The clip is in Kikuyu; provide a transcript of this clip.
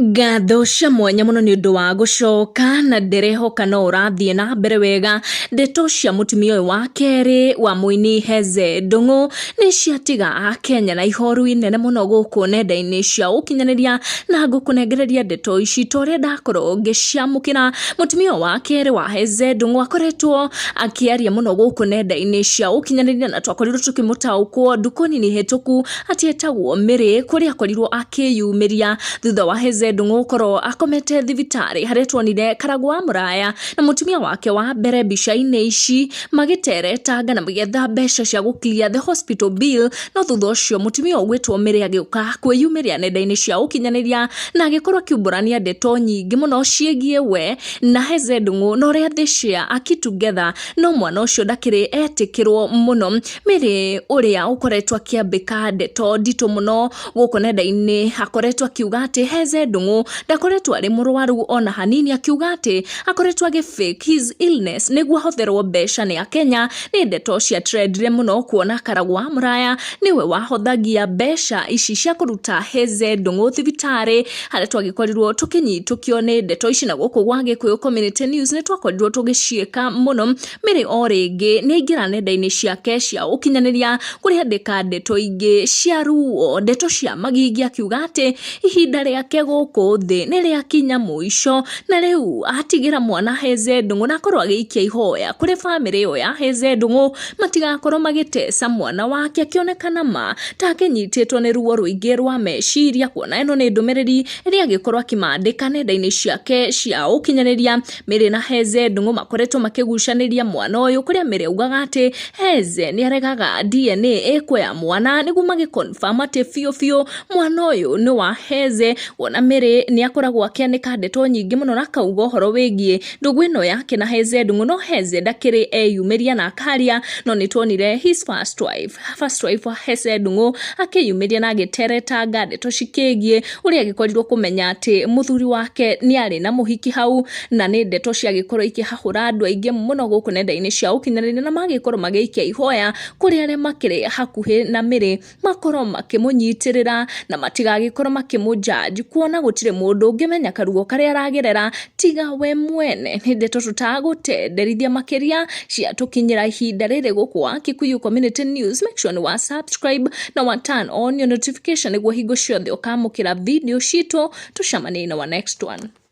Ngatho cia mwanya muno ni undu wa gucoka na nderehoka no urathie na mbere wega. Ndeto cia mutumia uyu wa keri wa Muini Hezeh Ndung'u ni ciatiga a Kenya na ihoru inene muno guku nenda-ini cia ukinyaniria na ngukunengereria ndeto ici toria ndakorwo ngiciamukira. Mutumia wa keri wa Hezeh Ndung'u akoretwo akiaria muno guku nenda-ini cia ukinyaniria na twakorirwo tukimutaukwo ndukoni ni hituku ati etagwo Mary kuria akorirwo akiyumiria thutha wa Hezeh Ndung'u korwo akomete thibitari haria twonire karagu wa muraya na mutumia wake wa mbere bica-ini ici magiteretanga na magetha mbeca cia guklia the hospital bill. No thutha ucio mutumia ugwitwo Mary agiuka kwiyumiria nenda-ini cia ukinyaniria na agikorwo akiumburania ndeto nyingi muno ciigie we na Hezeh Ndung'u no ria thishia akitogether. No mwana ucio ndakiri etikirwo muno. Mary uria ukoretwo akiambika ndeto nditu muno guku nenda-ini akoretwo akiuga ati Hezeh Ndung'u ndakoretwo ari murwaru ona hanini, akiuga ati akoretwo fake his illness niguo ahotherwo mbeca ni Akenya. Ni ndeto cia trendire muno kuona karagu wa muraya niwe wahothagia mbeca ici cia kuruta Hezeh Ndung'u thibitari haria twagikorirwo tukinyitukio ni ndeto ici na guku gwa Gikuyu Community News ni twakorirwo tugicieka muno. Mary o ringi ni ingira nenda-ini ciake cia ukinyaniria kuria andika ndeto ingi cia ruo, ndeto cia magingi, akiuga ati ihinda riake guku thi ni riakinya muico na riu atigira mwana Hezeh Ndung'u na akorwo agiikia ihoya kuri family yo ya Hezeh Ndung'u matigakorwo magitesa mwana wake, akionekana ma ta akinyititwo ni ruo ruingi rwa meciria kuona ino ni ndumiriri iria agikorwo akimandika nenda-ini ciake cia ukinyaniria. Mary na Hezeh Ndung'u makoretwo makigucaniria mwana uyu kuria Mary augaga ati Hezeh ni aregaga DNA eko ya mwana niguo magiconfirm ati fiu mwana uyu ni wa Hezeh. Wona Mary ni akoragwo akianika ndeto nyingi muno na kauga uhoro wigie ndugu ino yake na Hezeh Ndung'u. No Hezeh ndakiri eyumiria na akaria, no ni twonire his first wife wa Hezeh Ndung'u akiyumiria na agiteretanga ndeto cikigie uria agikorirwo kumenya ati muthuri wake ni ari na muhiki hau, na ni ndeto cia gikorwo ikihahura andu aingi muno guku nenda-ini cia ukinyaniria na magikorwo magiikia ihoya kuri aria makiri hakuhi na Mary makorwo makimunyitirira na matigagikorwo makimujudge kuona gutire mundu ungimenya karugo karia aragerera tiga we mwene. Ni ndeto tutagutenderithia makiria cia tukinyira ihinda riri guku wa Gikuyu Community News. Make sure ni wa subscribe na wa turn on your notification niguo hingo ciothe ukamukira video citu. Tucemanie na wa next one.